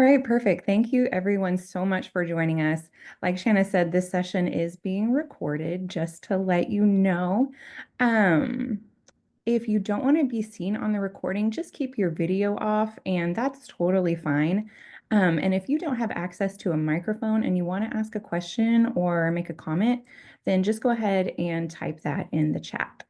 right, perfect. Thank you everyone so much for joining us. Like Shanna said, this session is being recorded just to let you know. Um, if you don't want to be seen on the recording, just keep your video off, and that's totally fine. And if you don't have access to a microphone and you want to ask a question or make a comment, then just go ahead and type that in the chat.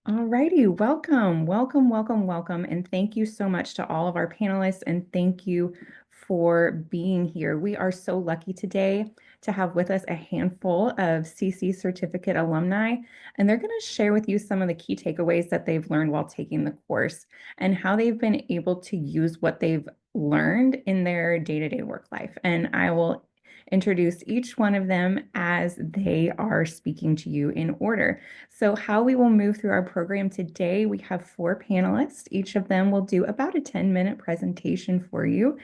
All righty, welcome, welcome, welcome, welcome, and thank you so much to all of our panelists, and thank you for being here. We are so lucky today to have with us a handful of CC certificate alumni, and they're going to share with you some of the key takeaways that they've learned while taking the course and how they've been able to use what they've learned in their day-to-day work life. And I will introduce each one of them as they are speaking to you in order. So how we will move through our program today, we have 4 panelists. Each of them will do about a 10-minute presentation for you.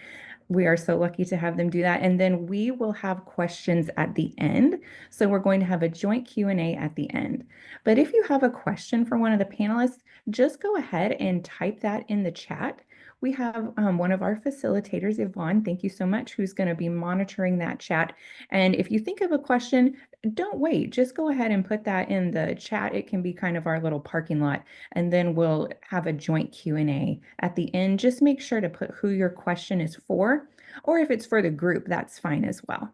We are so lucky to have them do that. And then we will have questions at the end. So we're going to have a joint Q&A at the end. But if you have a question for one of the panelists, just go ahead and type that in the chat. We have one of our facilitators, Yvonne, thank you so much, who's going to be monitoring that chat. And if you think of a question, don't wait, just go ahead and put that in the chat. It can be kind of our little parking lot, and then we'll have a joint Q&A at the end. Just make sure to put who your question is for, or if it's for the group, that's fine as well.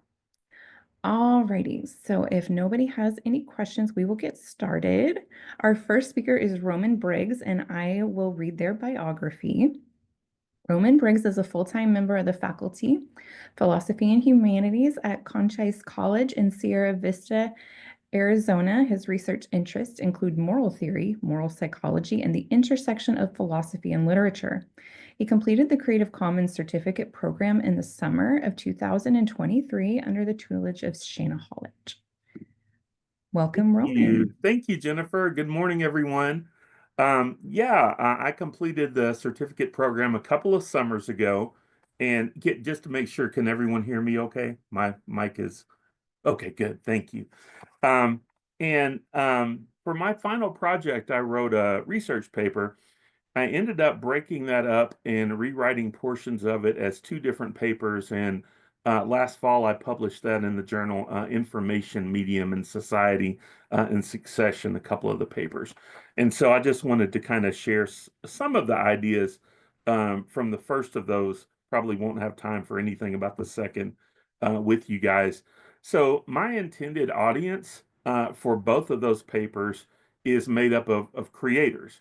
All righty, so if nobody has any questions, we will get started. Our first speaker is Roman Briggs, and I will read their biography. Roman Briggs is a full-time member of the faculty, Philosophy and Humanities at Conchise College in Sierra Vista, Arizona. His research interests include moral theory, moral psychology, and the intersection of philosophy and literature. He completed the Creative Commons certificate program in the summer of 2023 under the tutelage of Shana Hollage. Welcome, Roman. Thank you, Jennifer. Good morning, everyone. I completed the certificate program a couple of summers ago. And just to make sure, can everyone hear me okay? My mic is okay, good. Thank you. For my final project, I wrote a research paper. I ended up breaking that up and rewriting portions of it as 2 different papers. And last fall, I published that in the journal Information, Medium, and Society in succession, a couple of the papers. And so I just wanted to kind of share some of the ideas from the first of those. Probably won't have time for anything about the second with you guys. So my intended audience for both of those papers is made up of creators,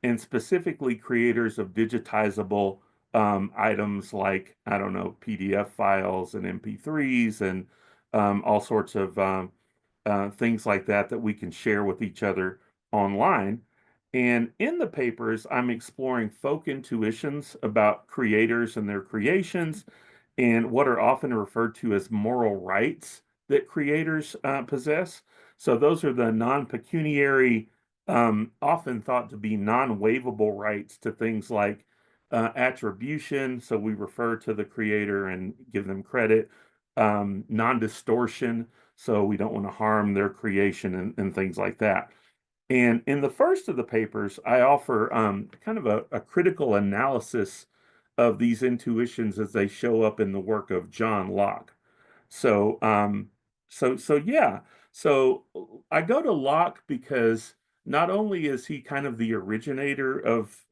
and specifically creators of digitizable items like, I don't know, PDF files and MP3s and all sorts of things like that that we can share with each other online. And in the papers, I'm exploring folk intuitions about creators and their creations and what are often referred to as moral rights that creators possess. So those are the non-pecuniary, often thought to be non-waivable rights to things like attribution. So we refer to the creator and give them credit. Non-distortion. So we don't want to harm their creation and things like that. And in the first of the papers, I offer kind of a critical analysis of these intuitions as they show up in the work of John Locke. So, yeah. So I go to Locke because not only is he kind of the originator of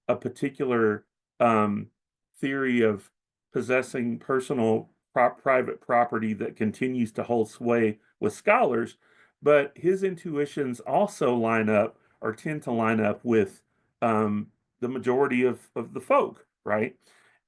a particular theory of possessing personal private property that continues to hold sway with scholars, but his intuitions also line up or tend to line up with the majority of the folk, right?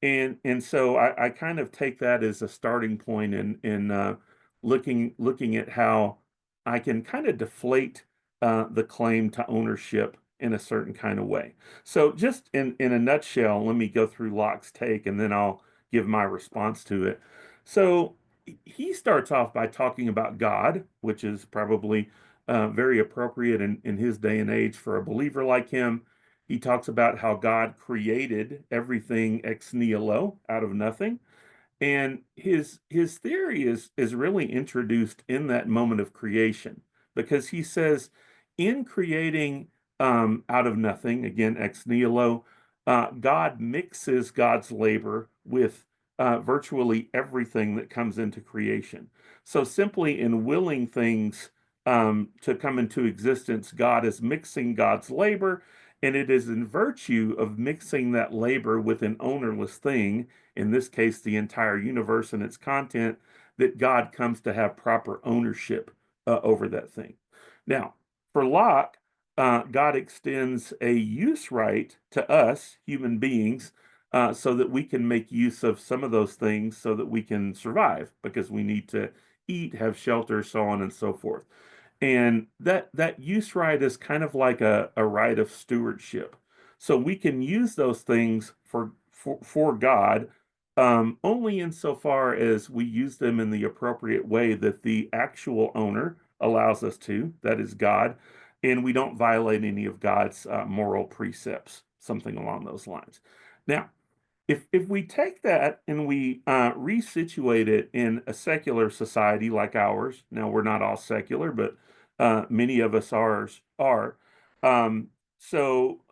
And so I kind of take that as a starting point in looking at how I can kind of deflate the claim to ownership in a certain kind of way. So just in a nutshell, let me go through Locke's take and then I'll give my response to it. So he starts off by talking about God, which is probably very appropriate in his day and age for a believer like him. He talks about how God created everything ex nihilo, out of nothing. And his theory is really introduced in that moment of creation, because he says in creating out of nothing, again ex nihilo, God mixes God's labor with virtually everything that comes into creation. So simply in willing things to come into existence, God is mixing God's labor, and it is in virtue of mixing that labor with an ownerless thing, in this case, the entire universe and its content, that God comes to have proper ownership over that thing. Now, for Locke, God extends a use right to us, human beings, so that we can make use of some of those things so that we can survive because we need to eat, have shelter, so on and so forth. And that use right is kind of like a right of stewardship. So we can use those things for God only insofar as we use them in the appropriate way that the actual owner allows us to, that is God, and we don't violate any of God's moral precepts, something along those lines. Now, if we take that and we resituate it in a secular society like ours, now we're not all secular, but many of us are. Um, so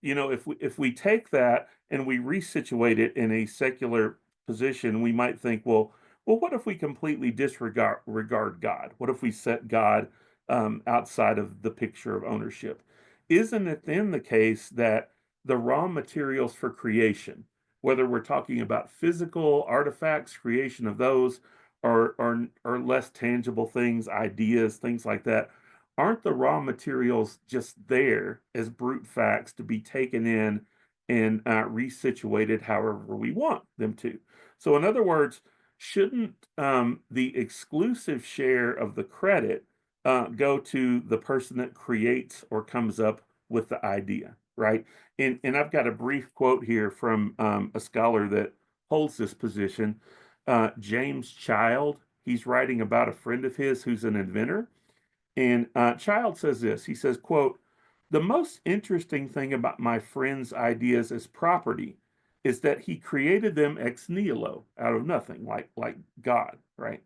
if we take that and we resituate it in a secular position, we might think, well, what if we completely disregard God? What if we set God outside of the picture of ownership? Isn't it then the case that the raw materials for creation, whether we're talking about physical artifacts, creation of those, or less tangible things, ideas, things like that, aren't the raw materials just there as brute facts to be taken in and resituated however we want them to? So, in other words, shouldn't the exclusive share of the credit go to the person that creates or comes up with the idea, right? And I've got a brief quote here from a scholar that holds this position, James Child. He's writing about a friend of his who's an inventor, and Child says this. He says, quote, "The most interesting thing about my friend's ideas as property is that he created them ex nihilo, out of nothing, like God, right?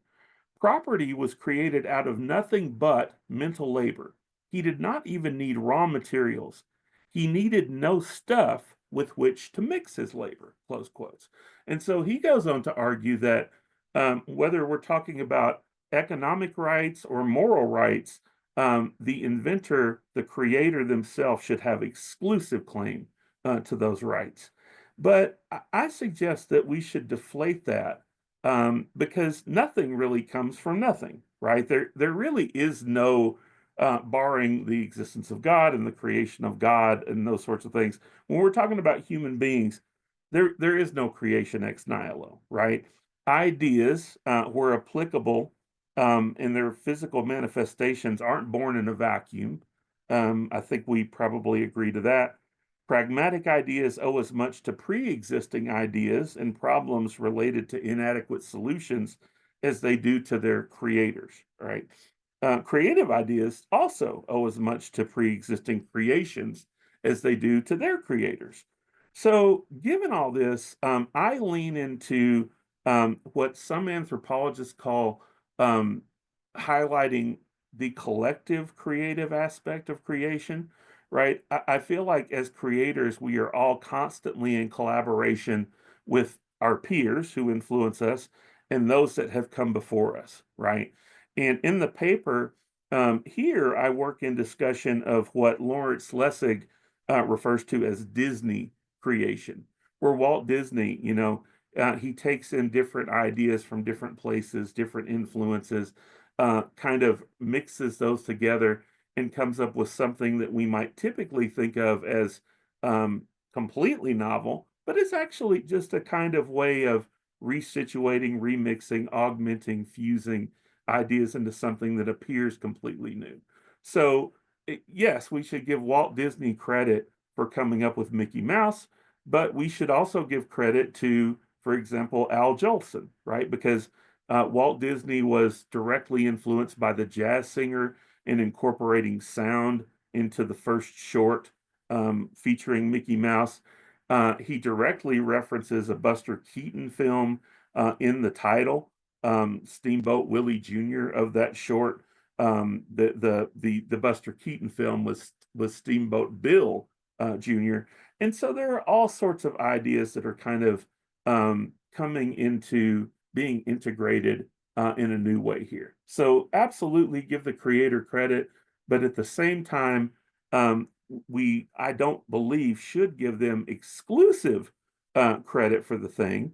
Property was created out of nothing but mental labor. He did not even need raw materials. He needed no stuff with which to mix his labor," close quotes. And so he goes on to argue that whether we're talking about economic rights or moral rights, the inventor, the creator themselves, should have exclusive claim to those rights. But I suggest that we should deflate that because nothing really comes from nothing, right? There really is no barring the existence of God and the creation of God and those sorts of things. When we're talking about human beings, there is no creation ex nihilo, right? Ideas, where applicable in their physical manifestations, aren't born in a vacuum. I think we probably agree to that. Pragmatic ideas owe as much to pre-existing ideas and problems related to inadequate solutions as they do to their creators, right? Creative ideas also owe as much to pre-existing creations as they do to their creators. So, given all this, I lean into what some anthropologists call um, highlighting the collective creative aspect of creation, right? I feel like as creators, we are all constantly in collaboration with our peers who influence us and those that have come before us, right? And in the paper, here I work in discussion of what Lawrence Lessig refers to as Disney creation, where Walt Disney, he takes in different ideas from different places, different influences, kind of mixes those together and comes up with something that we might typically think of as completely novel, but it's actually just a kind of way of resituating, remixing, augmenting, fusing ideas into something that appears completely new. So, yes, we should give Walt Disney credit for coming up with Mickey Mouse, but we should also give credit to, for example, Al Jolson, right? Because Walt Disney was directly influenced by the jazz singer in incorporating sound into the first short featuring Mickey Mouse. He directly references a Buster Keaton film in the title, Steamboat Willie Jr. of that short. The Buster Keaton film was Steamboat Bill Jr. And so there are all sorts of ideas that are kind of coming into being integrated in a new way here. So absolutely give the creator credit, but at the same time, I don't believe should give them exclusive credit for the thing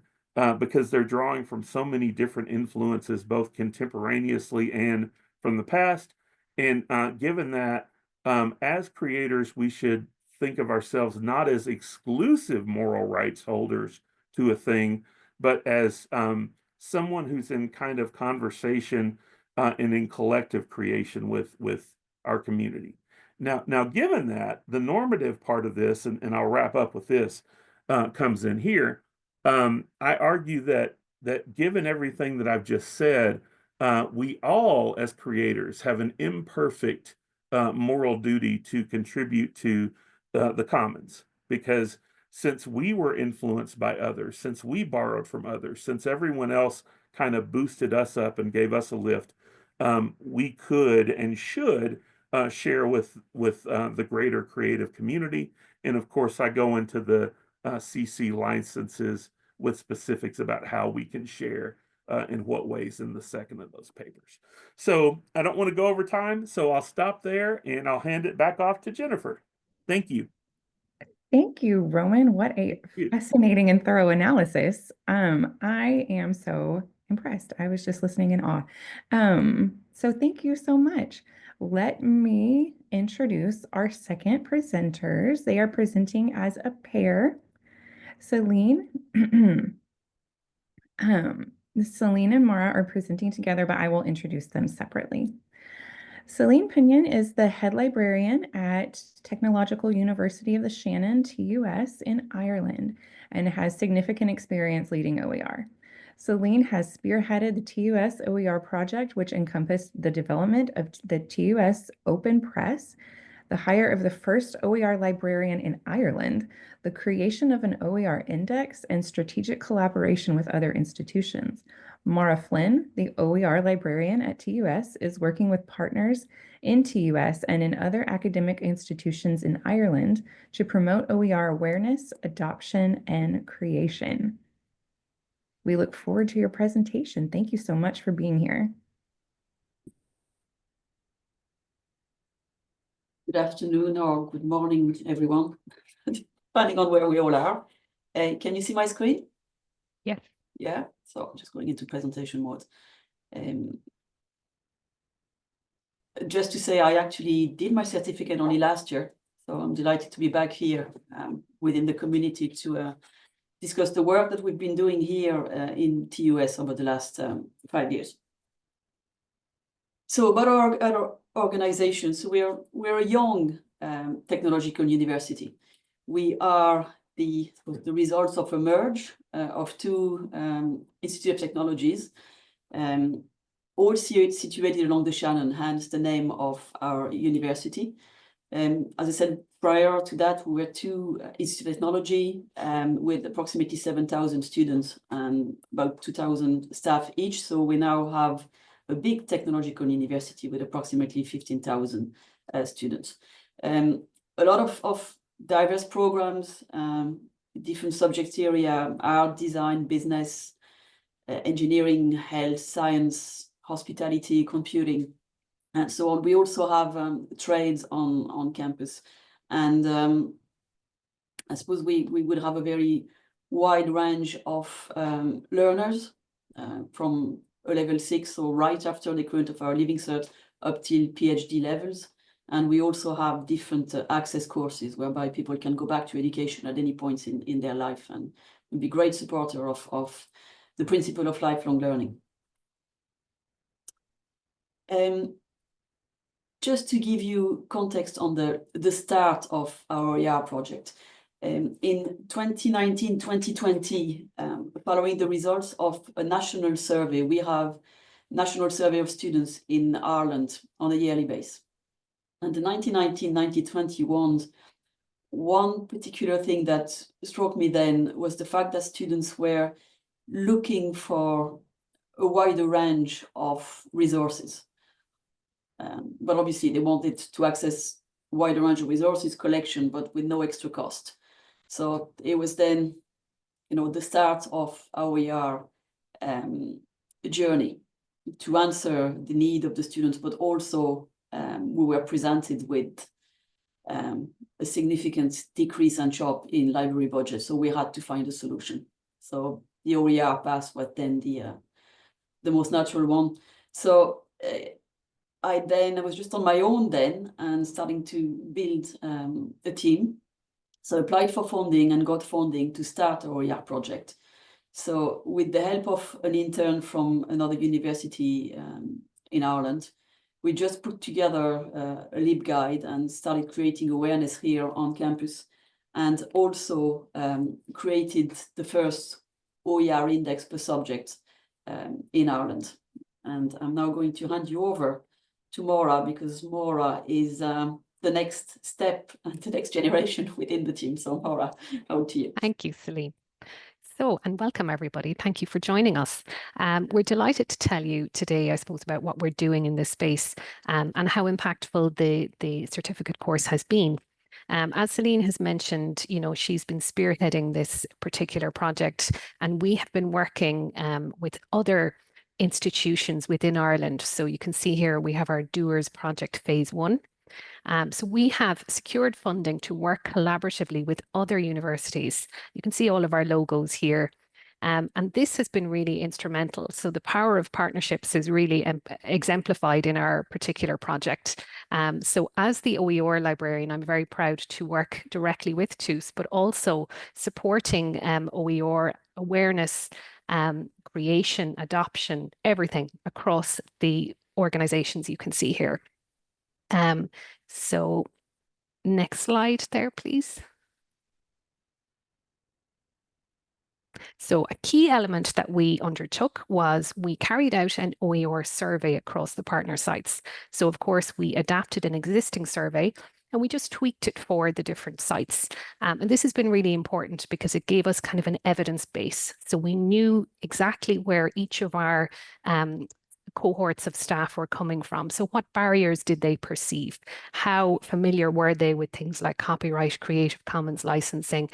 because they're drawing from so many different influences, both contemporaneously and from the past. And given that, as creators, we should think of ourselves not as exclusive moral rights holders to a thing, but as someone who's in kind of conversation and in collective creation with our community. Now, given that, the normative part of this, and I'll wrap up with this, comes in here. I argue that given everything that I've just said, we all, as creators, have an imperfect moral duty to contribute to the commons, because since we were influenced by others, since we borrowed from others, since everyone else kind of boosted us up and gave us a lift, we could and should share with the greater creative community. And of course, I go into the CC licenses with specifics about how we can share in what ways in the second of those papers. So I don't want to go over time, so I'll stop there and I'll hand it back off to Jennifer. Thank you. Thank you, Roman. What a Thank you. fascinating and thorough analysis. I am so impressed. I was just listening in awe. So thank you so much. Let me introduce our second presenters. They are presenting as a pair. Celine, Celine and Mara are presenting together, but I will introduce them separately. Celine Pinion is the head librarian at Technological University of the Shannon, TUS, in Ireland, and has significant experience leading OER. Celine has spearheaded the TUS OER project, which encompassed the development of the TUS Open Press, the hire of the first OER librarian in Ireland, the creation of an OER index, and strategic collaboration with other institutions. Mara Flynn, the OER librarian at TUS, is working with partners in TUS and in other academic institutions in Ireland to promote OER awareness, adoption, and creation. We look forward to your presentation. Thank you so much for being here. Good afternoon or good morning, everyone, depending on where we all are. Can you see my screen? Yes. Yeah, so I'm just going into presentation mode. Just to say, I actually did my certificate only last year, so I'm delighted to be back here within the community to discuss the work that we've been doing here in TUS over the last 5 years. So about our organization, so we're a young technological university. We are the results of a merge of two Institute of Technologies, all situated along the Shannon, hence the name of our university. As I said, prior to that, we were two Institute of Technology with approximately 7,000 students and about 2,000 staff each. So we now have a big technological university with approximately 15,000 students. A lot of diverse programs, different subject area, art, design, business, engineering, health, science, hospitality, computing, and so on. We also have trades on campus. And I suppose we would have a very wide range of learners from a level 6, so right after the current of our Living Cert, up till PhD levels. And we also have different access courses whereby people can go back to education at any point in their life and be great supporter of the principle of lifelong learning. Just to give you context on the start of our OER project. In 2019-2020, following the results of a national survey, we have national survey of students in Ireland on a yearly basis. And the 1919-1920 one particular thing that struck me then was the fact that students were looking for a wider range of resources. But obviously they wanted to access a wider range of resources collection, but with no extra cost. So it was then the start of our OER journey to answer the need of the students, but also we were presented with a significant decrease and chop in library budget. So we had to find a solution. So the OER path was then the most natural one. So I was just on my own then and starting to build a team. So I applied for funding and got funding to start our OER project. So with the help of an intern from another university in Ireland, we just put together a LibGuide and started creating awareness here on campus, and also created the first OER index per subject in Ireland. And I'm now going to hand you over to Maura, because Maura is the next step and the next generation within the team. So Maura, over to you. Thank you, Celine. So, and welcome everybody. Thank you for joining us. We're delighted to tell you today, I suppose, about what we're doing in this space and how impactful the certificate course has been. As Celine has mentioned, she's been spearheading this particular project, and we have been working with other institutions within Ireland. So you can see here we have our Doers Project Phase 1. So we have secured funding to work collaboratively with other universities. You can see all of our logos here. And this has been really instrumental. So the power of partnerships is really exemplified in our particular project. So as the OER librarian, I'm very proud to work directly with TUS, but also supporting OER awareness, creation, adoption, everything across the organizations you can see here. So next slide there, please. So a key element that we undertook was we carried out an OER survey across the partner sites. So of course, we adapted an existing survey and we just tweaked it for the different sites. And this has been really important because it gave us kind of an evidence base. So we knew exactly where each of our cohorts of staff were coming from. So what barriers did they perceive? How familiar were they with things like copyright, Creative Commons licensing,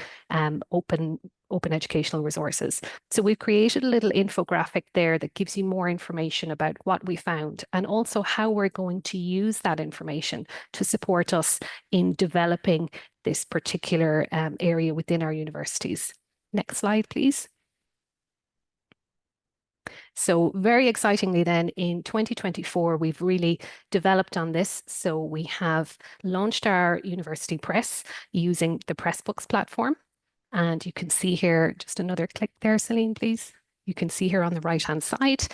open educational resources? So we've created a little infographic there that gives you more information about what we found and also how we're going to use that information to support us in developing this particular area within our universities. Next slide, please. So very excitingly then in 2024, we've really developed on this. So we have launched our university press using the Pressbooks platform. And you can see here, just another click there, Celine, please. You can see here on the right-hand side,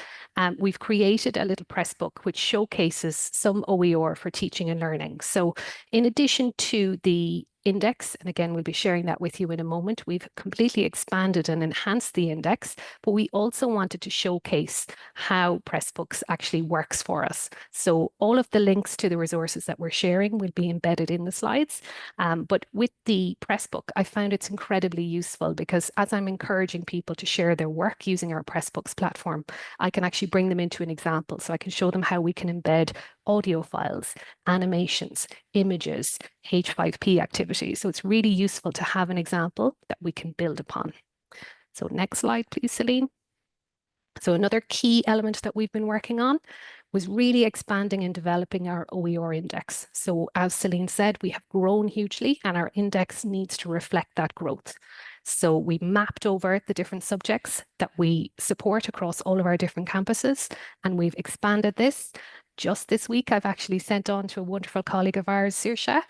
we've created a little press book which showcases some OER for teaching and learning. So in addition to the index, and again, we'll be sharing that with you in a moment, we've completely expanded and enhanced the index, but we also wanted to showcase how Pressbooks actually works for us. So all of the links to the resources that we're sharing will be embedded in the slides. But with the Pressbook, I found it's incredibly useful because as I'm encouraging people to share their work using our Pressbooks platform, I can actually bring them into an example. So I can show them how we can embed audio files, animations, images, H5P activities. So it's really useful to have an example that we can build upon. So next slide, please, Celine. So another key element that we've been working on was really expanding and developing our OER index. So as Celine said, we have grown hugely and our index needs to reflect that growth. So we mapped over the different subjects that we support across all of our different campuses, and we've expanded this. Just this week, I've actually sent on to a wonderful colleague of ours, Saoirse,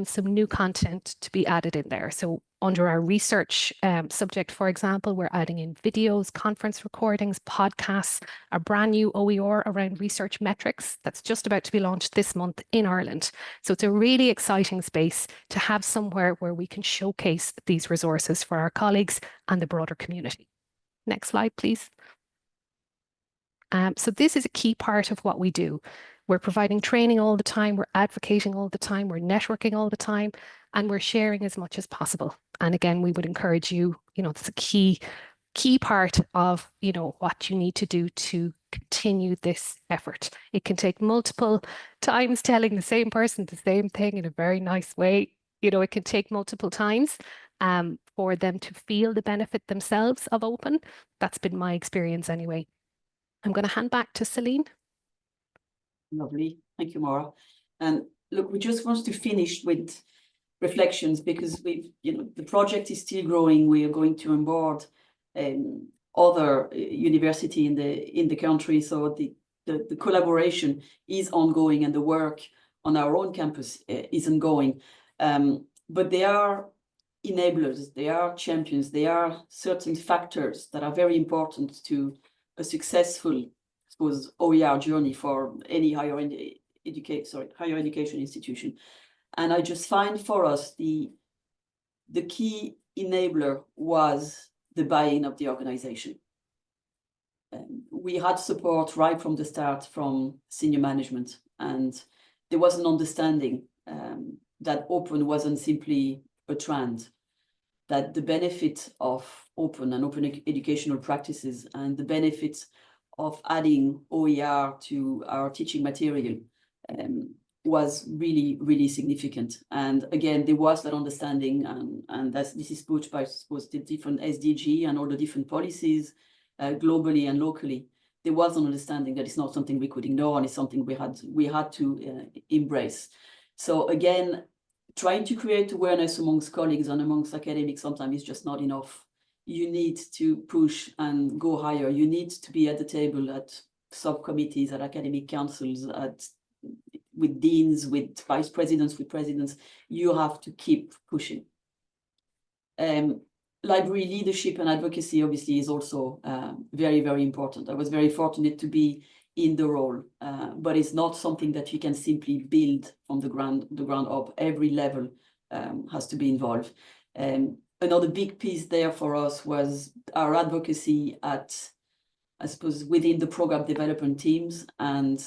some new content to be added in there. So under our research subject, for example, we're adding in videos, conference recordings, podcasts, a brand new OER around research metrics that's just about to be launched this month in Ireland. So it's a really exciting space to have somewhere where we can showcase these resources for our colleagues and the broader community. Next slide, please. So this is a key part of what we do. We're providing training all the time, we're advocating all the time, we're networking all the time, and we're sharing as much as possible. And again, we would encourage you, it's a key part of, what you need to do to continue this effort. It can take multiple times telling the same person the same thing in a very nice way. It can take multiple times. for them to feel the benefit themselves of open. That's been my experience anyway. I'm going to hand back to Celine. Lovely. Thank you, Maura. And look, we just want to finish with reflections, because the project is still growing. We are going to onboard other university in the country. So the collaboration is ongoing, and the work on our own campus is ongoing. But they are enablers, they are champions, they are certain factors that are very important to a successful, I suppose, OER journey for any higher education institution. And I just find for us the key enabler was the buy-in of the organization. We had support right from the start from senior management, and there was an understanding that open wasn't simply a trend, that the benefit of open and open educational practices and the benefits of adding OER to our teaching material was really, really significant. And again, there was that understanding, and this is pushed by, I suppose, the different SDG and all the different policies globally and locally. There was an understanding that it's not something we could ignore, and it's something we had to embrace. So again, trying to create awareness amongst colleagues and amongst academics sometimes is just not enough. You need to push and go higher. You need to be at the table at subcommittees, at academic councils, with deans, with vice presidents, with presidents. You have to keep pushing. Library leadership and advocacy obviously is also very, very important. I was very fortunate to be in the role, but it's not something that you can simply build from the ground up. Every level has to be involved. Another big piece there for us was our advocacy at, I suppose, within the program development teams, and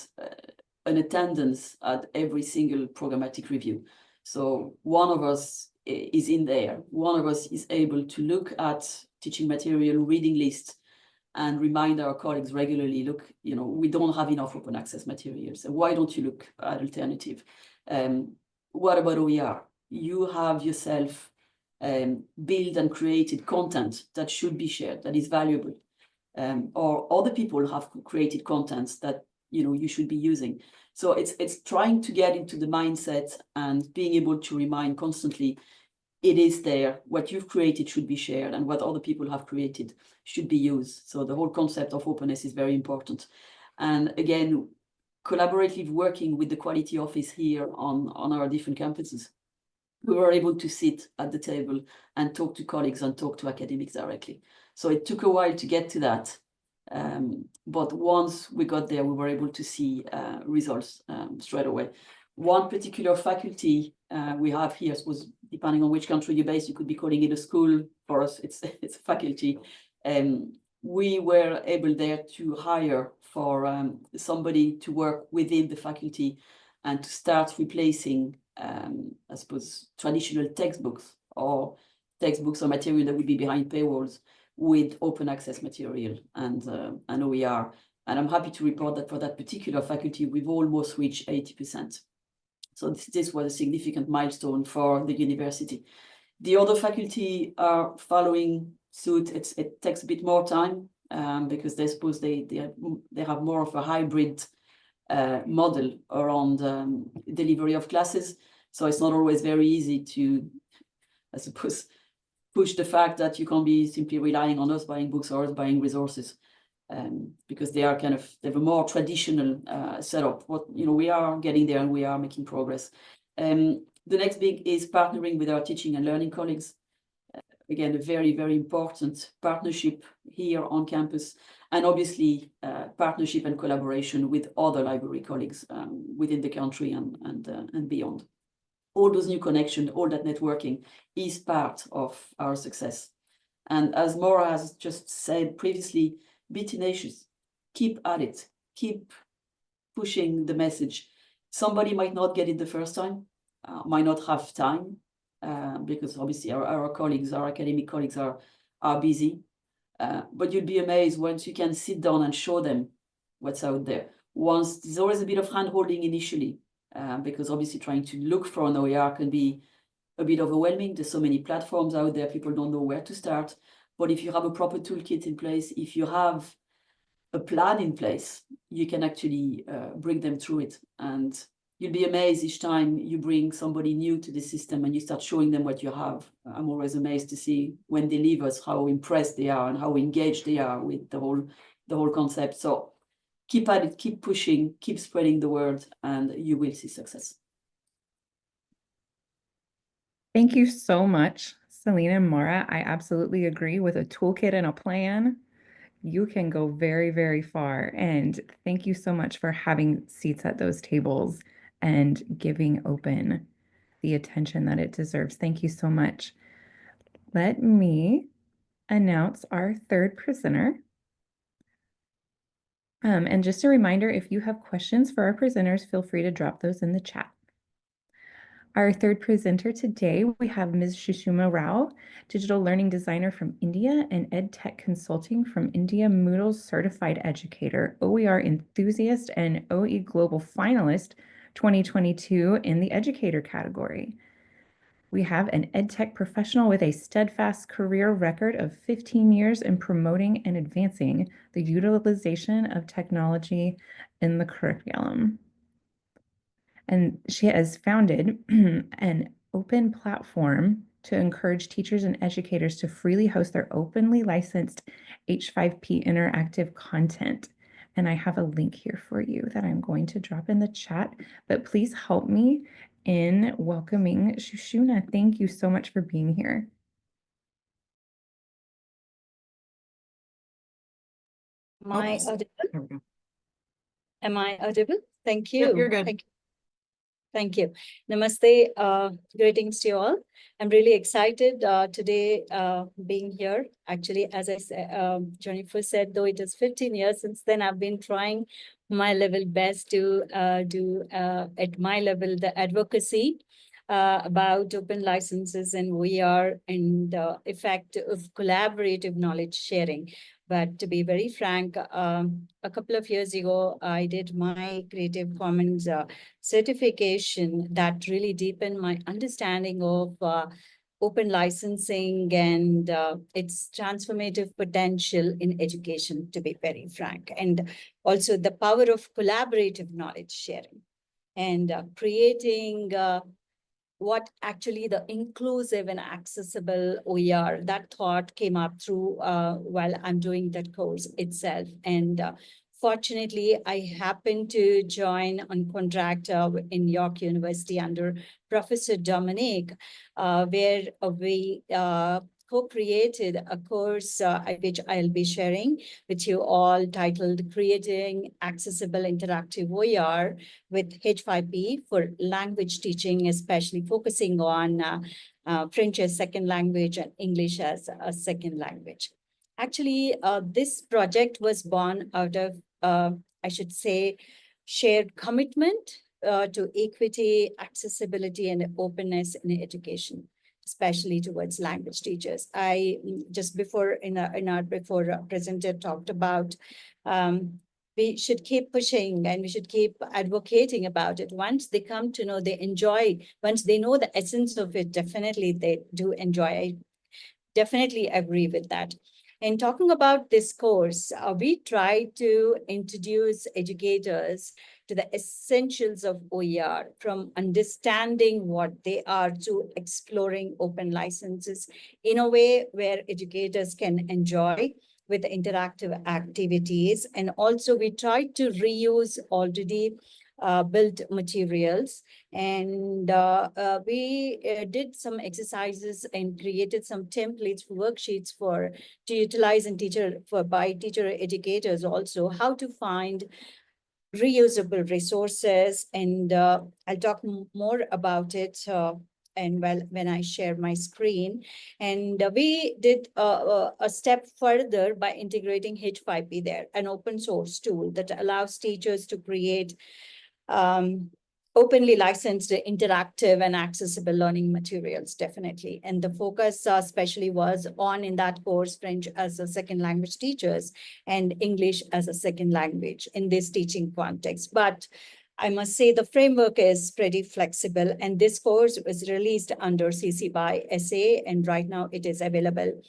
an attendance at every single programmatic review. So one of us is in there. One of us is able to look at teaching material, reading lists, and remind our colleagues regularly, look, we don't have enough open access materials. So why don't you look at alternative? What about OER? You have yourself built and created content that should be shared, that is valuable. Or other people have created contents that you should be using. So it's trying to get into the mindset and being able to remind constantly, it is there. What you've created should be shared, and what other people have created should be used. So the whole concept of openness is very important. And again, collaborative working with the quality office here on our different campuses, we were able to sit at the table and talk to colleagues and talk to academics directly. So it took a while to get to that. But once we got there, we were able to see results straight away. One particular faculty we have here, I suppose, depending on which country you're based, you could be calling it a school. For us, it's a faculty. We were able there to hire for somebody to work within the faculty and to start replacing, I suppose, traditional textbooks or material that would be behind paywalls with open access material and OER. And I'm happy to report that for that particular faculty, we've almost reached 80%. So this was a significant milestone for the university. The other faculty are following suit. It takes a bit more time because they suppose they have more of a hybrid model around delivery of classes. So it's not always very easy to, I suppose, push the fact that you can't be simply relying on us buying books or us buying resources. Because they have a more traditional setup. We are getting there and we are making progress. The next big is partnering with our teaching and learning colleagues. Again, a very, very important partnership here on campus, and obviously partnership and collaboration with other library colleagues within the country and beyond. All those new connections, all that networking is part of our success. And as Maura has just said previously, be tenacious, keep at it, keep pushing the message. Somebody might not get it the first time, might not have time, because obviously our colleagues, our academic colleagues are busy. But you'd be amazed once you can sit down and show them what's out there. There's always a bit of hand-holding initially, because obviously trying to look for an OER can be a bit overwhelming. There's so many platforms out there, people don't know where to start. But if you have a proper toolkit in place, if you have a plan in place, you can actually bring them through it. And you'll be amazed each time you bring somebody new to the system and you start showing them what you have. I'm always amazed to see when they leave us, how impressed they are and how engaged they are with the whole concept. So keep at it, keep pushing, keep spreading the word, and you will see success. Thank you so much, Selena and Mara. I absolutely agree. With a toolkit and a plan, you can go very, very far. And thank you so much for having seats at those tables and giving open the attention that it deserves. Thank you so much. Let me announce our third presenter. And just a reminder, if you have questions for our presenters, feel free to drop those in the chat. Our third presenter today, we have Ms. Shushuma Rao, digital learning designer from India and EdTech consulting from India, Moodle certified educator, OER enthusiast, and OE Global finalist 2022 in the educator category. We have an EdTech professional with a steadfast career record of 15 years in promoting and advancing the utilization of technology in the curriculum. And she has founded an open platform to encourage teachers and educators to freely host their openly licensed H5P interactive content. And I have a link here for you that I'm going to drop in the chat, but please help me in welcoming Shushuna. Thank you so much for being here. Am I audible? Thank you. Yep, you're good. Thank you. Namaste. Greetings to you all. I'm really excited today being here. Actually, as I said, Jennifer said, though it is 15 years since then, I've been trying my level best to do at my level the advocacy about open licenses and OER and the effect of collaborative knowledge sharing. But to be very frank, a couple of years ago, I did my Creative Commons certification that really deepened my understanding of open licensing and its transformative potential in education, to be very frank, and also the power of collaborative knowledge sharing and creating what actually the inclusive and accessible OER, that thought came up through while I'm doing that course itself. And fortunately, I happened to join on contract in York University under Professor Dominique, where we co-created a course which I'll be sharing with you all titled Creating Accessible Interactive OER with H5P for language teaching, especially focusing on French as second language and English as a second language. Actually, this project was born out of, I should say, shared commitment to equity, accessibility, and openness in education, especially towards language teachers. I just before in our before presenter talked about we should keep pushing and we should keep advocating about it. Once they come to know, they enjoy. Once they know the essence of it, definitely they do enjoy. I definitely agree with that. In talking about this course, we try to introduce educators to the essentials of OER, from understanding what they are to exploring open licenses in a way where educators can enjoy with interactive activities. And also we try to reuse already built materials. And we did some exercises and created some templates, worksheets to utilize in by teacher educators also, how to find reusable resources. And I'll talk more about it and when I share my screen. And we did a step further by integrating H5P there, an open source tool that allows teachers to create openly licensed interactive and accessible learning materials, definitely. And the focus especially was on, in that course, French as a second language teachers and English as a second language in this teaching context. But I must say the framework is pretty flexible, and this course was released under CC by SA, and right now it is available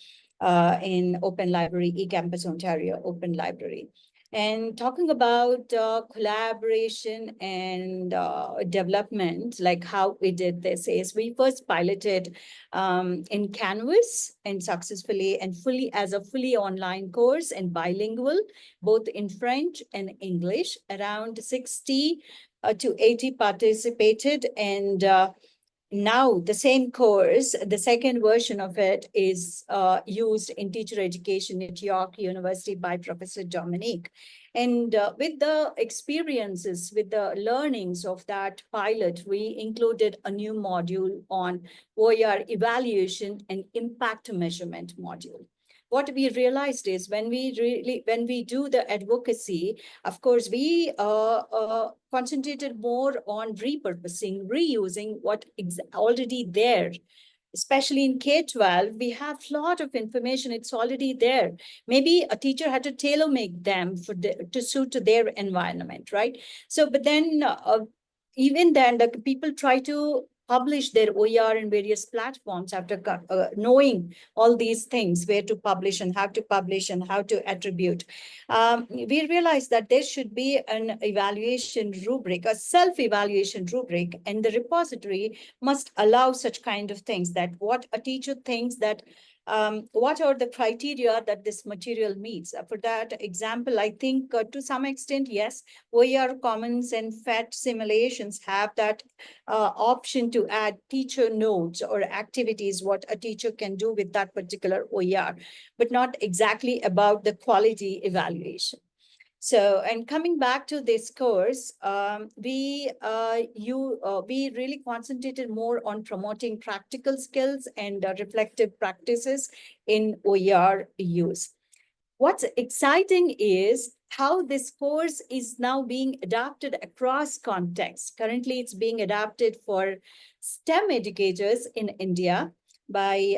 in Open Library, eCampus Ontario Open Library. And talking about collaboration and development, like how we did this is we first piloted in Canvas and successfully and fully as a fully online course and bilingual, both in French and English. Around 60 to 80 participated, and now the same course, the second version of it is used in teacher education at York University by Professor Dominique. And with the experiences, with the learnings of that pilot, we included a new module on OER evaluation and impact measurement module. What we realized is when we do the advocacy, of course, we concentrated more on repurposing, reusing what is already there. Especially in K-12, we have a lot of information. It's already there. Maybe a teacher had to tailor-make them to suit to their environment, right? So, but then even then, the people try to publish their OER in various platforms after knowing all these things, where to publish and how to attribute. We realized that there should be an evaluation rubric, a self-evaluation rubric, and the repository must allow such kind of things, that what a teacher thinks that what are the criteria that this material meets. For that example, I think to some extent, yes, OER Commons and PhET simulations have that option to add teacher notes or activities, what a teacher can do with that particular OER, but not exactly about the quality evaluation. So, and coming back to this course, we really concentrated more on promoting practical skills and reflective practices in OER use. What's exciting is how this course is now being adapted across contexts. Currently, it's being adapted for STEM educators in India by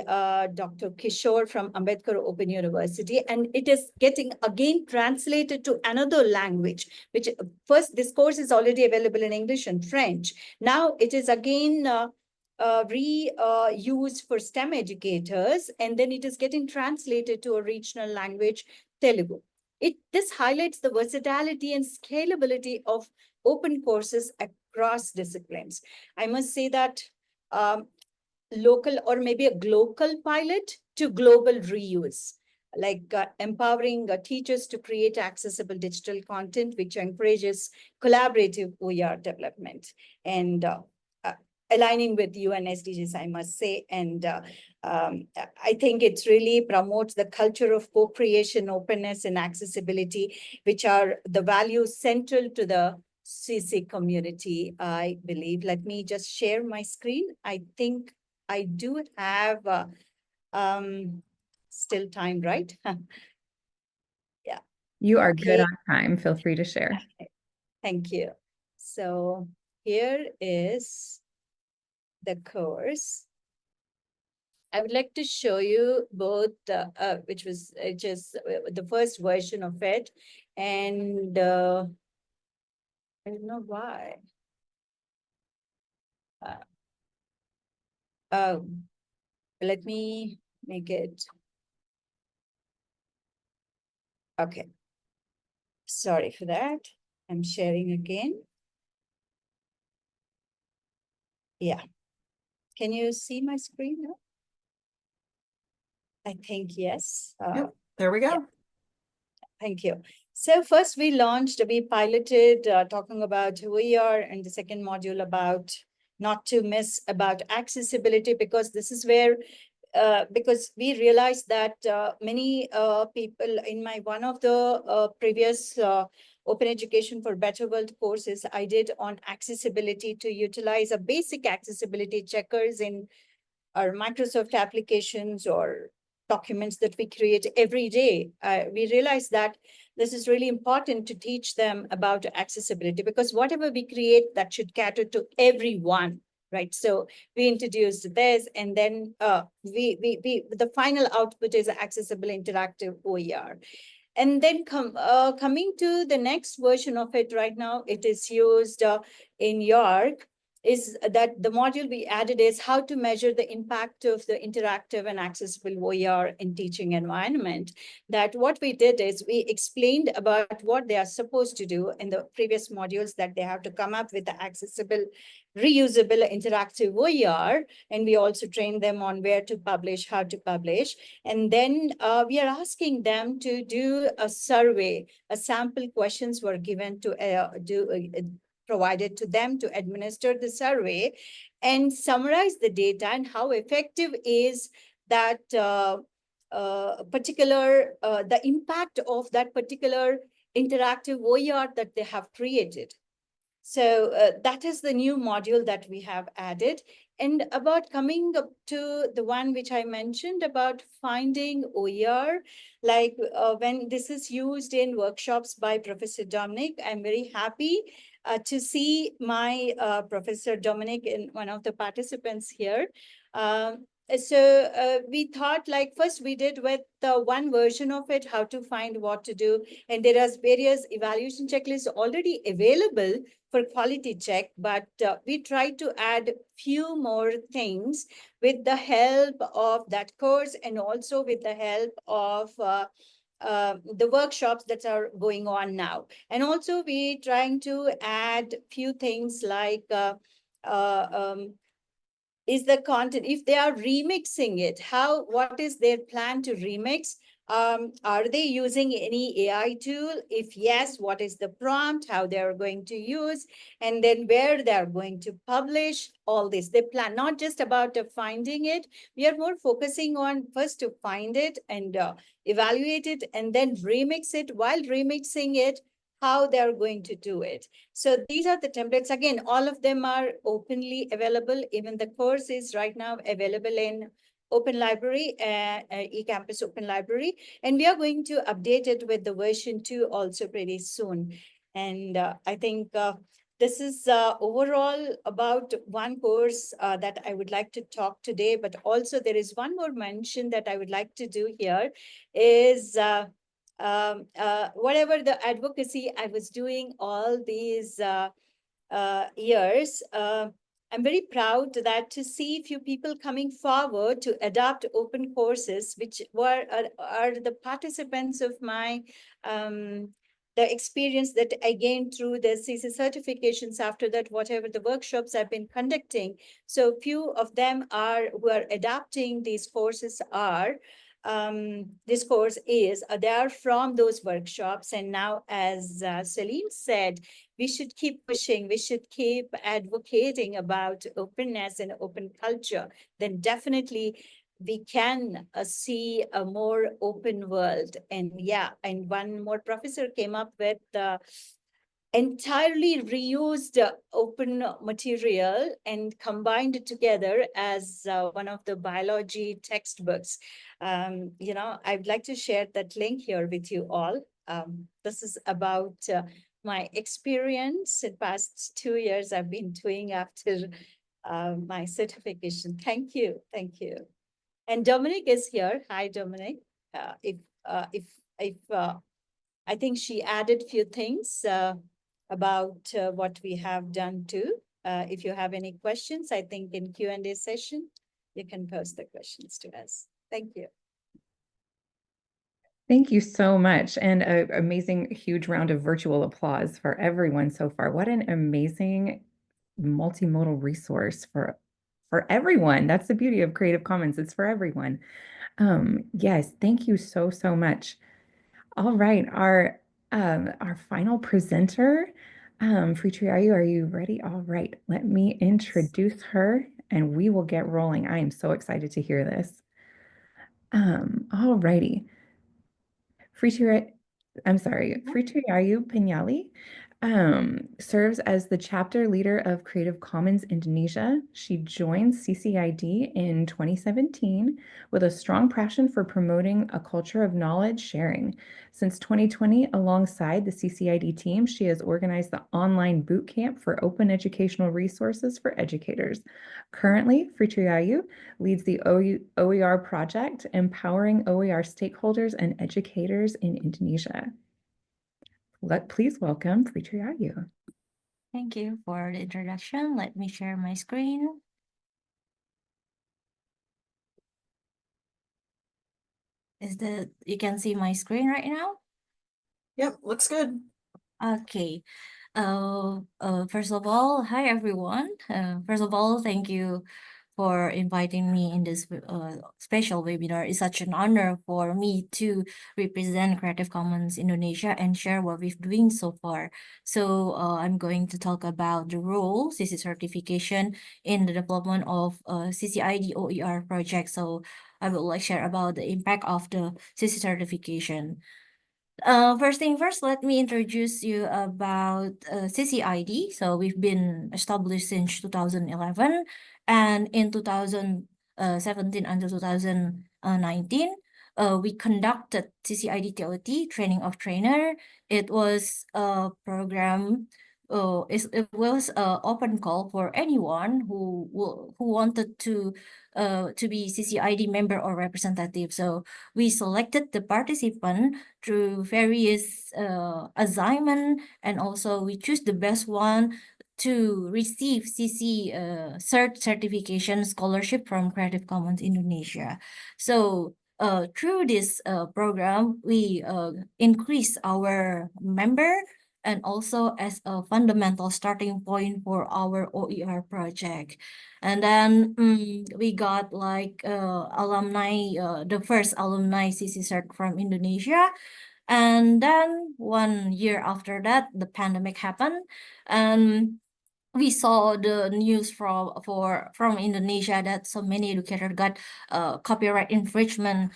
Dr. Kishore from Ambedkar Open University, and it is getting again translated to another language, which first this course is already available in English and French. Now it is again reused for STEM educators, and then it is getting translated to a regional language, Telugu. This highlights the versatility and scalability of open courses across disciplines. I must say that local or maybe a global pilot to global reuse, like empowering teachers to create accessible digital content, which encourages collaborative OER development and aligning with UN SDGs, I must say. And I think it really promotes the culture of co-creation, openness, and accessibility, which are the values central to the CC community, I believe. Let me just share my screen. I think I do have still time, right? Yeah. You are Okay. good on time. Feel free to share. Thank you. So here is the course. I would like to show you both, which was just the first version of it. And I don't know why. Let me make it. Okay. Sorry for that. I'm sharing again. Yeah. Can you see my screen now? I think yes. Yep, there we go. Yeah. Thank you. So first we piloted talking about OER, and the second module about not to miss about accessibility, because this is where because we realized that many people in one of the previous Open Education for Better World courses I did on accessibility, to utilize a basic accessibility checkers in our Microsoft applications or documents that we create every day. We realized that this is really important to teach them about accessibility, because whatever we create, that should cater to everyone. Right, so we introduced this, and then the final output is accessible interactive OER. And then coming to the next version of it right now, it is used in York, is that the module we added is how to measure the impact of the interactive and accessible OER in teaching environment. That what we did is we explained about what they are supposed to do in the previous modules, that they have to come up with the accessible, reusable, interactive OER. And we also trained them on where to publish, how to publish. And then we are asking them to do a survey. A sample questions were given to provided to them to administer the survey and summarize the data and how effective is that the impact of that particular interactive OER that they have created. So that is the new module that we have added. And about coming up to the one which I mentioned about finding OER, like when this is used in workshops by Professor Dominic, I'm very happy to see my Professor Dominic in one of the participants here. So we thought, like, first we did with the one version of it, how to find what to do. And there are various evaluation checklists already available for quality check, but we tried to add few more things with the help of that course and also with the help of the workshops that are going on now. And also we trying to add few things like uh, um, is the content, if they are remixing it, what is their plan to remix? Are they using any AI tool? If yes, what is the prompt, how they are going to use, and then where they are going to publish all this. They plan not just about finding it. We are more focusing on first to find it and evaluate it and then remix it. While remixing it, how they are going to do it. So these are the templates. Again, all of them are openly available. Even the course is right now available in Open Library, eCampus Open Library. And we are going to update it with the version 2 also pretty soon. And I think this is overall about one course that I would like to talk today, but also there is one more mention that I would like to do here is whatever the advocacy I was doing all these years, I'm very proud that to see few people coming forward to adopt open courses, which are the participants of my the experience that I gained through the CC certifications. After that, whatever the workshops I've been conducting, so few of them are who are adapting these courses are. This course is they are from those workshops, and now, as Salim said, we should keep pushing, we should keep advocating about openness and open culture. Then definitely we can see a more open world. And yeah, and one more professor came up with entirely reused open material and combined it together as one of the biology textbooks. I'd like to share that link here with you all. This is about my experience in past 2 years I've been doing after my certification. Thank you. Thank you. And Dominic is here. Hi, Dominic. If I think she added few things about what we have done too. If you have any questions, I think in Q&A session, you can post the questions to us. Thank you. Thank you so much. And an amazing, huge round of virtual applause for everyone so far. What an amazing multimodal resource for everyone. That's the beauty of Creative Commons. It's for everyone. Yes, thank you so, so much. All right, our final presenter, Fritri, are you ready? All right, let me introduce her and we will get rolling. I am so excited to hear this. All righty. Fritri, I'm sorry, Fritriayu Pignali serves as the chapter leader of Creative Commons Indonesia. She joined CCID in 2017 with a strong passion for promoting a culture of knowledge sharing. Since 2020, alongside the CCID team, she has organized the online boot camp for open educational resources for educators. Currently, Fitriayu leads the OER project, empowering OER stakeholders and educators in Indonesia. Please welcome Fitriayu. Thank you for the introduction. Let me share my screen. You can see my screen right now? Yep, looks good. Okay. First of all, hi everyone. First of all, thank you for inviting me in this special webinar. It's such an honor for me to represent Creative Commons Indonesia and share what we've doing so far. So I'm going to talk about the role CC certification in the development of CCID OER project. So I would like share about the impact of the CC certification. First thing first, let me introduce you about CCID. So we've been established since 2011, and in 2017 until 2019, we conducted CCID TOT, training of trainer. It was a program. It was an open call for anyone who wanted to be CCID member or representative. So we selected the participant through various assignment, and also we choose the best one to receive CC certification scholarship from Creative Commons Indonesia. So through this program, we increase our member and also as a fundamental starting point for our OER project. And then we got like alumni, the first alumni CC cert from Indonesia. And then 1 year after that, the pandemic happened. And we saw the news from Indonesia that so many educators got copyright infringement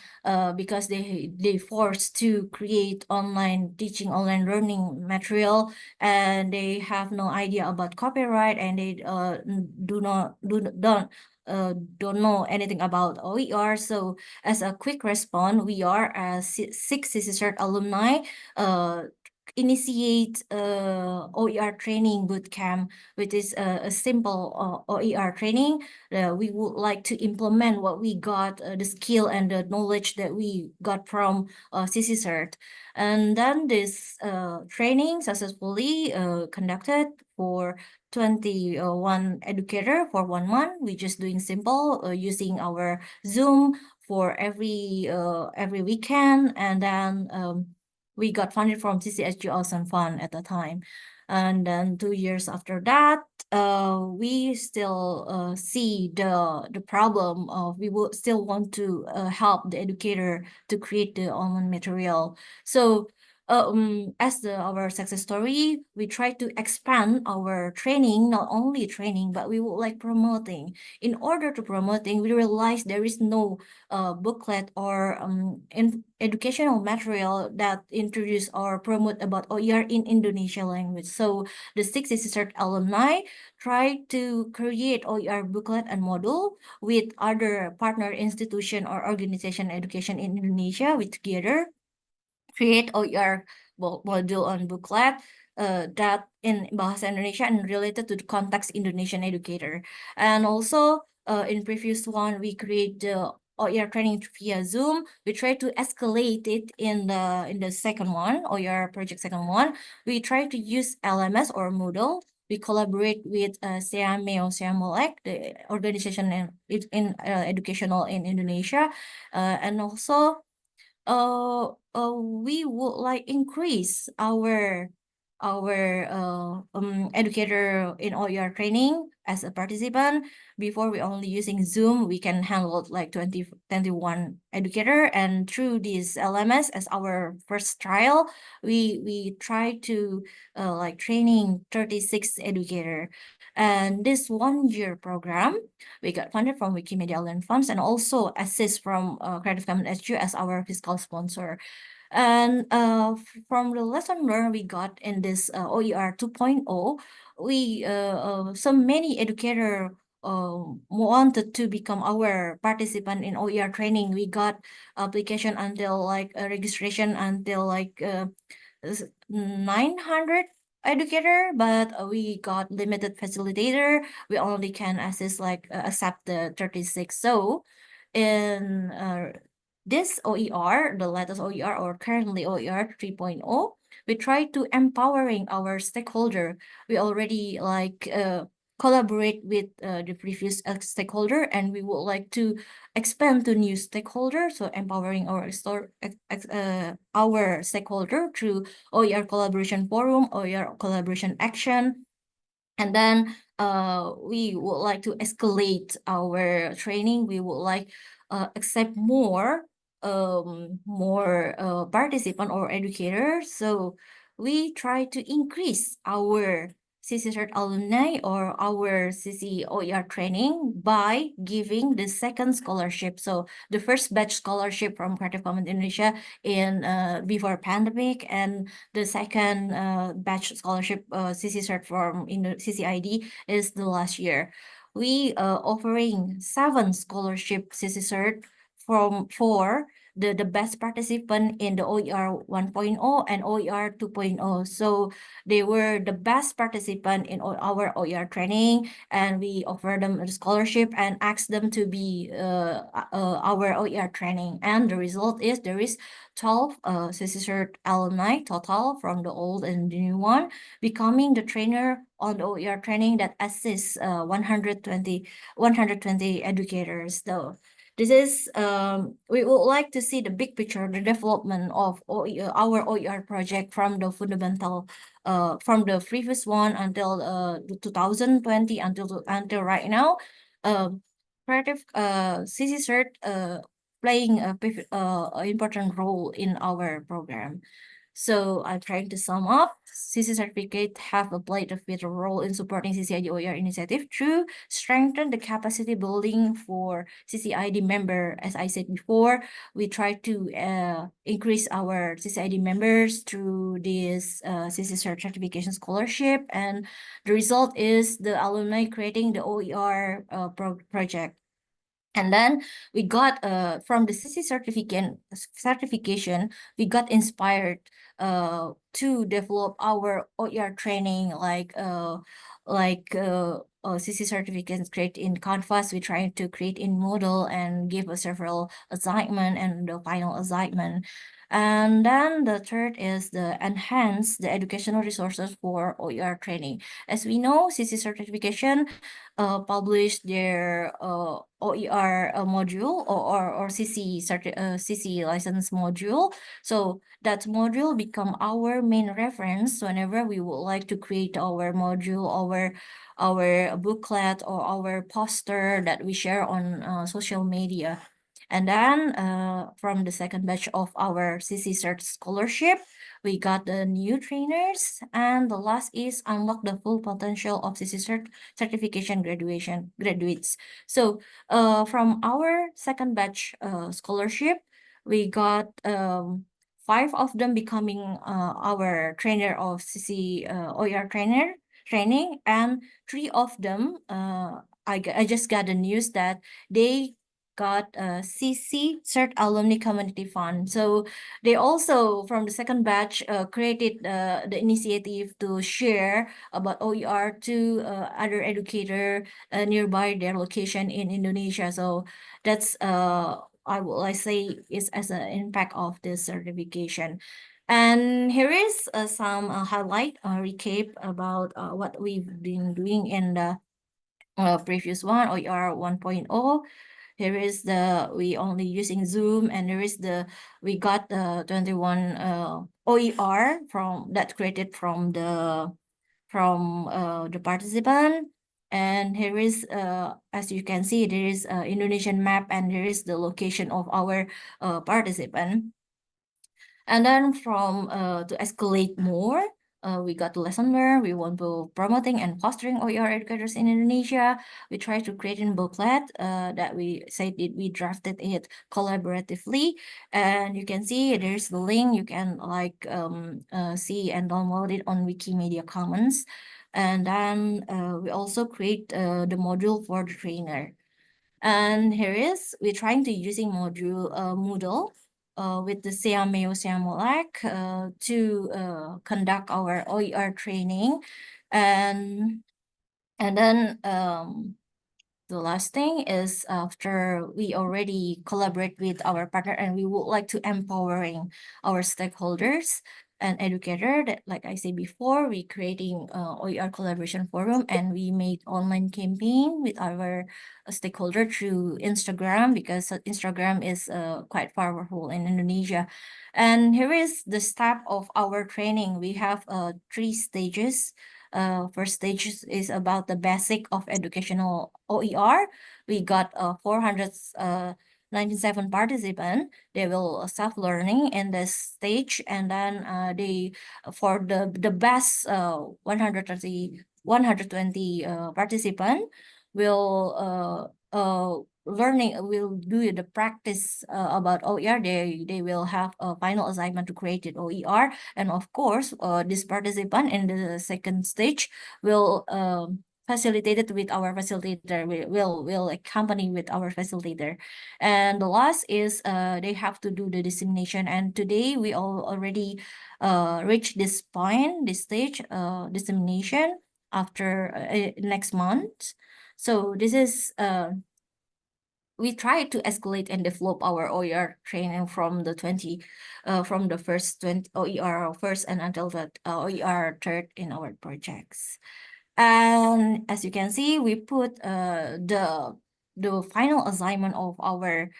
because they forced to create online teaching, online learning material, and they have no idea about copyright, and they don't know anything about OER. So as a quick response, we are as 6 alumni initiate OER training bootcamp, which is a simple OER training. We would like to implement what we got, the skill and the knowledge that we got from CCCert. And then this training successfully conducted for 21 educator for 1 month. We just doing simple using our Zoom for every weekend, and then we got funded from CCSG Awesome Fund at the time. And then 2 years after that, we still see the problem of we would still want to help the educator to create the online material. So as our success story, we try to expand our training, not only training, but we would like promoting. In order to promoting, we realized there is no booklet or educational material that introduce or promote about OER in Indonesia language. So the 6 alumni try to create OER booklet and module with other partner institution or organization education in Indonesia. We together create OER module on booklet that in Bahasa Indonesia and related to the context Indonesian educator. And also in previous one, we create the OER training via Zoom. We try to escalate it in the second one, OER project second one. We try to use LMS or Moodle. We collaborate with SEAME or SEAMOLEC, the organization in educational in Indonesia, and also we would like increase our educator in OER training as a participant. Before we only using Zoom, we can handle like 21 educator, and through this LMS as our first trial, we try to like training 36 educator. And this 1 year program, we got funded from Wikimedia Learn Funds and also assist from Creative Commons SG as our fiscal sponsor. And from the lesson learned we got in this OER 2.0, we so many educator wanted to become our participant in OER training. We got application until like registration until like 900 educator, but we got limited facilitator. We only can assist like accept the 36. So in this OER, the latest OER or currently OER 3.0, we try to empowering our stakeholder. We already like collaborate with the previous stakeholder, and we would like to expand to new stakeholder. So empowering our stakeholder through OER collaboration forum, OER collaboration action. And then we would like to escalate our training. We would like accept more participant or educators. So we try to increase our CC Cert alumni or our CC OER training by giving the second scholarship. So the first batch scholarship from Creative Commons Indonesia in before pandemic, and the second batch scholarship CC Cert from CCID is the last year. We offering 7 scholarship CC Cert for the best participant in the OER 1.0 and OER 2.0. So they were the best participant in our OER training, and we offer them a scholarship and ask them to be our OER training. And the result is there is 12 CC Cert alumni total from the old and the new one, becoming the trainer on the OER training that assists 120 educators. So this is we would like to see the big picture, the development of our OER project from the fundamental from the previous one until 2020 until right now. Creative CC Cert playing a important role in our program. So I'm trying to sum up. CC certificate have played a vital role in supporting CCID OER initiative through strengthen the capacity building for CCID member. As I said before, we try to increase our CCID members through this CC certification scholarship, and the result is the alumni creating the OER project. And then we got from the CC certification, we got inspired to develop our OER training CC certificates create in Canvas. We trying to create in Moodle and give a several assignment and the final assignment. And then the third is the enhance the educational resources for OER training. As we know, CC certification publish their OER module or CC license module. So that module become our main reference whenever we would like to create our module, our booklet or our poster that we share on social media. And then from the second batch of our CC Cert scholarship, we got the new trainers, and the last is unlock the full potential of CC Cert certification graduates. So from our second batch scholarship, we got 5 of them becoming our trainer of CC OER training, and 3 of them I just got the news that they got a CC Cert Alumni Community Fund. So they also, from the second batch, created the initiative to share about OER to other educator nearby their location in Indonesia. So that's I will say is as an impact of this certification. And here is some highlight recap about what we've been doing in the previous one, OER 1.0. Here is we only using Zoom, and there is we got the 21 OER from that created from the participant. And here is as you can see, there is Indonesian map, and there is the location of our participant. And then from to escalate more, We got lesson learned. We want to promoting and fostering OER educators in Indonesia. We try to create a booklet that we said we drafted it collaboratively, and you can see there's the link. You can see and download it on Wikimedia Commons, and then we also create the module for the trainer. And we're trying to using Moodle with the Seameo Seamolak to conduct our OER training. And then the last thing is after we already collaborate with our partner and we would like to empowering our stakeholders and educator that, like I said before, we creating OER collaboration forum and we made online campaign with our stakeholder through Instagram because Instagram is quite powerful in Indonesia. And here is the step of our training. We have 3 stages. First stage is about the basic of educational OER. We got 497 participants. They will self-learning in this stage, and then they for the best 120 participant will will do the practice about OER. They will have a final assignment to create it OER, and of course, this participant in the second stage will facilitate it with our facilitator. Will accompany with our facilitator, and the last is they have to do the dissemination. And today we already reached this point, this stage, dissemination after next month. So this is we try to escalate and develop our OER training from the first 20 OER first and until the OER third in our projects. And as you can see, we put the final assignment of our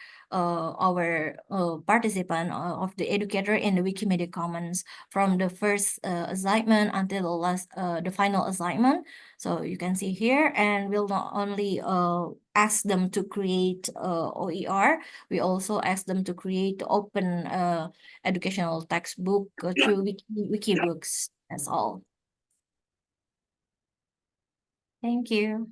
participant of the educator in the Wikimedia Commons from the first assignment until the last the final assignment. So you can see here, and we'll not only ask them to create OER, we also ask them to create open educational textbook through Wikibooks. That's all. Thank you.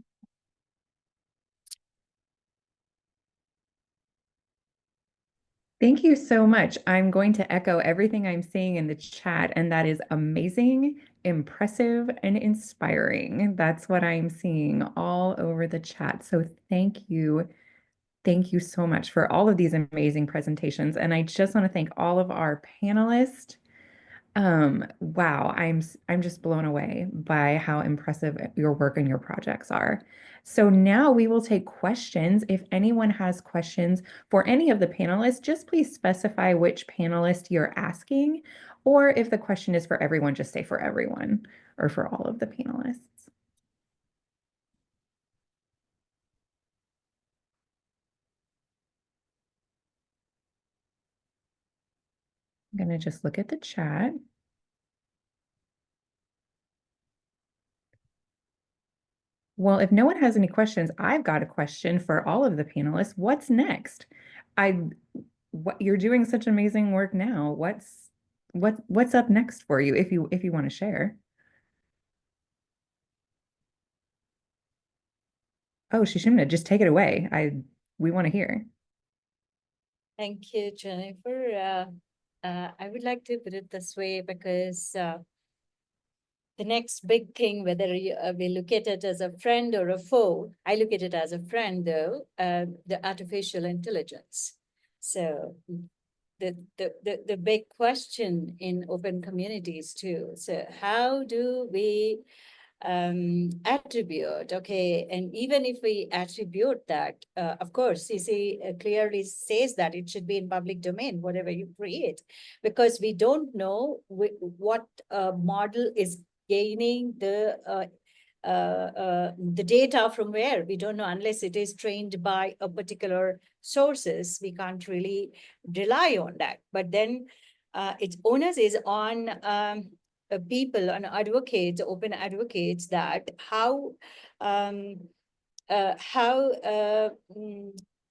Thank you so much. I'm going to echo everything I'm seeing in the chat, and that is amazing, impressive, and inspiring. That's what I'm seeing all over the chat. So thank you. Thank you so much for all of these amazing presentations. And I just want to thank all of our panelists. Wow, I'm just blown away by how impressive your work and your projects are. So now we will take questions. If anyone has questions for any of the panelists, just please specify which panelist you're asking, or if the question is for everyone, just say for everyone or for all of the panelists. I'm going to just look at the chat. Well, if no one has any questions, I've got a question for all of the panelists. What's next? What you're doing such amazing work now. What's up next for you if you want to share? Oh, Shishimna, just take it away. We want to hear. Thank you, Jennifer. I would like to put it this way because the next big thing, whether we look at it as a friend or a foe, I look at it as a friend, though, the artificial intelligence. So the big question in open communities too. So how do we attribute, okay, and even if we attribute that, of course, CC clearly says that it should be in public domain, whatever you create, because we don't know what model is gaining the data from where. We don't know unless it is trained by a particular sources. We can't really rely on that. But then its onus is on people and advocates, open advocates, that how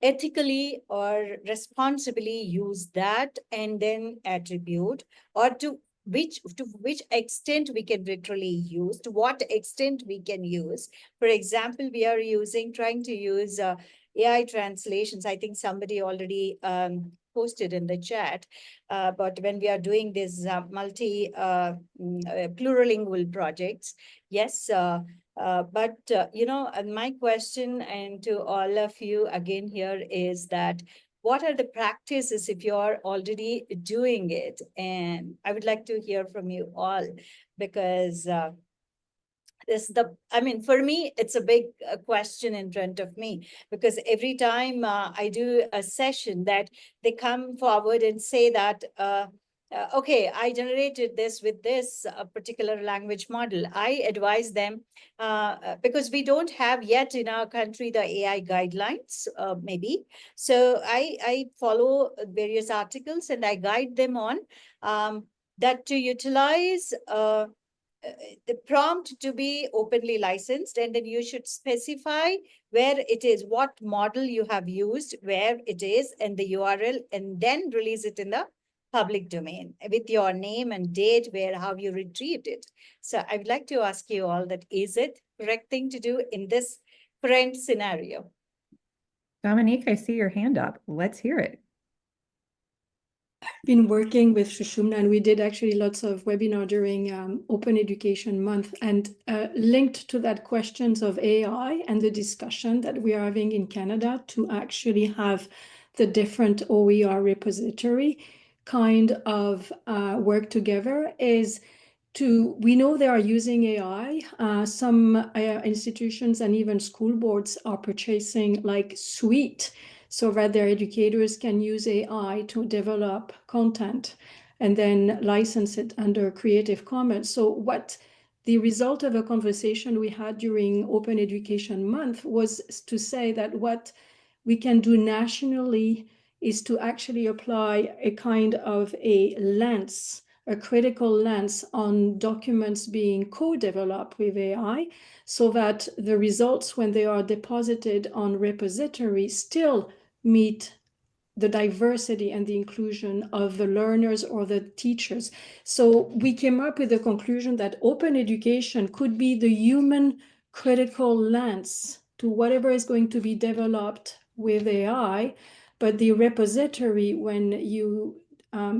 ethically or responsibly use that and then attribute, or to to which extent we can literally use, to what extent we can use. For example, we are trying to use AI translations. I think somebody already posted in the chat, but when we are doing this plurilingual projects, yes, but my question and to all of you again here is that what are the practices if you are already doing it? And I would like to hear from you all, because for me, it's a big question in front of me, because every time I do a session that they come forward and say that, okay, I generated this with this particular language model. I advise them, because we don't have yet in our country the AI guidelines, maybe. So I follow various articles and I guide them on that to utilize the prompt to be openly licensed, and then you should specify where it is, what model you have used, where it is, and the URL, and then release it in the public domain with your name and date, how you retrieved it. So I would like to ask you all that, is it correct thing to do in this current scenario? Dominique, I see your hand up. Let's hear it. Been working with Shushumna, and we did actually lots of webinar during Open Education Month, and linked to that questions of AI and the discussion that we are having in Canada to actually have the different OER repository kind of work together is we know they are using AI. Some institutions and even school boards are purchasing like suite so that their educators can use AI to develop content and then license it under Creative Commons. So what the result of a conversation we had during Open Education Month was to say that what we can do nationally is to actually apply a kind of a lens, a critical lens on documents being co-developed with AI, so that the results, when they are deposited on repositories, still meet the diversity and the inclusion of the learners or the teachers. So we came up with the conclusion that open education could be the human critical lens to whatever is going to be developed with AI, but the repository, when you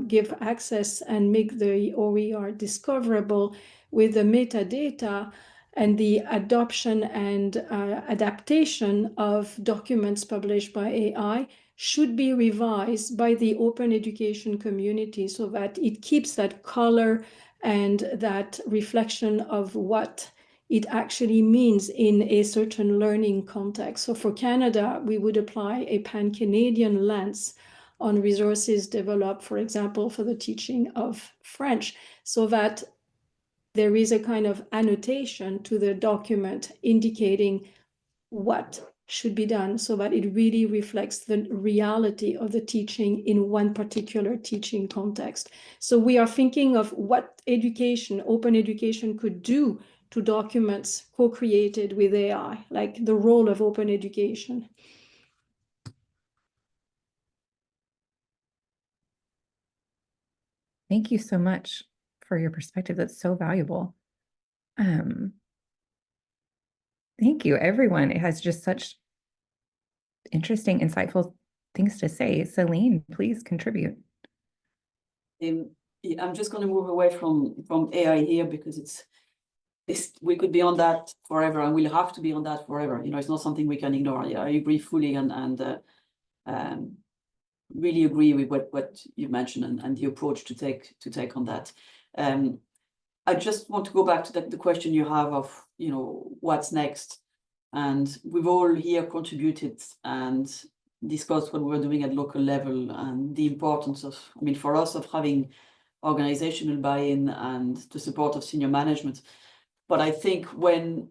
give access and make the OER discoverable with the metadata and the adoption and adaptation of documents published by AI, should be revised by the open education community so that it keeps that color and that reflection of what it actually means in a certain learning context. So for Canada, we would apply a pan-Canadian lens on resources developed, for example, for the teaching of French, so that there is a kind of annotation to the document indicating what should be done so that it really reflects the reality of the teaching in one particular teaching context. So we are thinking of what education, open education, could do to documents co-created with AI, like the role of open education. Thank you so much for your perspective. That's so valuable. Thank you, everyone. It has just such interesting, insightful things to say. Celine, please contribute. I'm just going to move away from AI here, because we could be on that forever, and we'll have to be on that forever. It's not something we can ignore. I agree fully, and really agree with what you mentioned and the approach to take on that. I just want to go back to the question you have of, what's next. And we've all here contributed and discussed what we're doing at local level, and the importance of, for us, of having organizational buy-in and the support of senior management. But I think when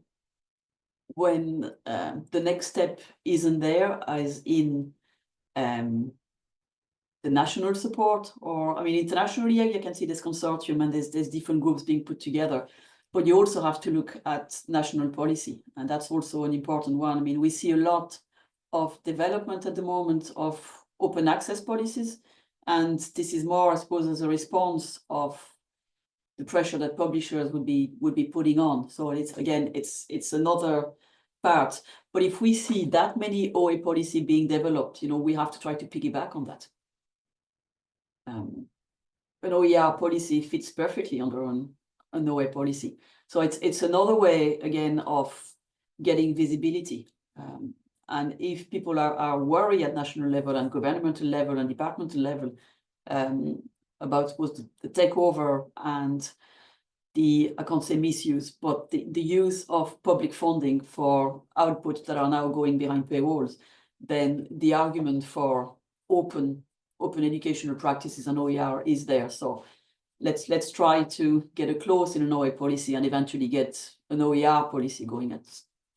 the next step isn't there, as in the national support, or internationally, you can see this consortium and there's different groups being put together, but you also have to look at national policy, and that's also an important one. We see a lot of development at the moment of open access policies, and this is more, I suppose, as a response of the pressure that publishers would be putting on. So it's again, it's another part. But if we see that many OA policy being developed, we have to try to piggyback on that. An OER policy fits perfectly under an OA policy. So it's another way again of getting visibility. And if people are worried at national level and governmental level and departmental level about the takeover and the, I can't say misuse, but the use of public funding for outputs that are now going behind paywalls, then the argument for open educational practices and OER is there. So let's try to get a clause in an OA policy and eventually get an OER policy going at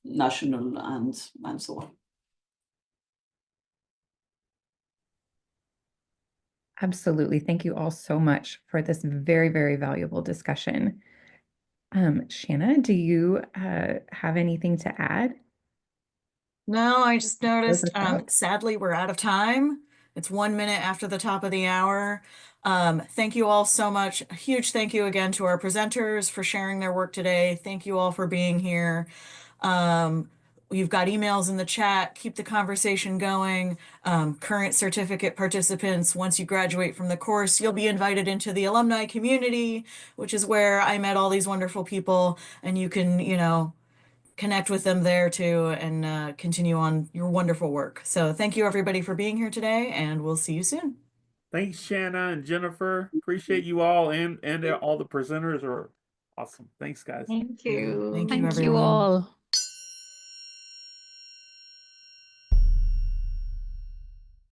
national and so on. Absolutely. Thank you all so much for this very, very valuable discussion. Shanna, do you have anything to add? No, I just noticed, us out. sadly, we're out of time. It's 1 minute after the top of the hour. Thank you all so much. A huge thank you again to our presenters for sharing their work today. Thank you all for being here. You've got emails in the chat. Keep the conversation going. Current certificate participants, once you graduate from the course, you'll be invited into the alumni community, which is where I met all these wonderful people, and you can, connect with them there too and continue on your wonderful work. So thank you everybody for being here today, and we'll see you soon. Thanks, Shanna and Jennifer. Appreciate you all, and all the presenters are awesome. Thanks, guys. Thank you. Thank you, Thank you everyone. all.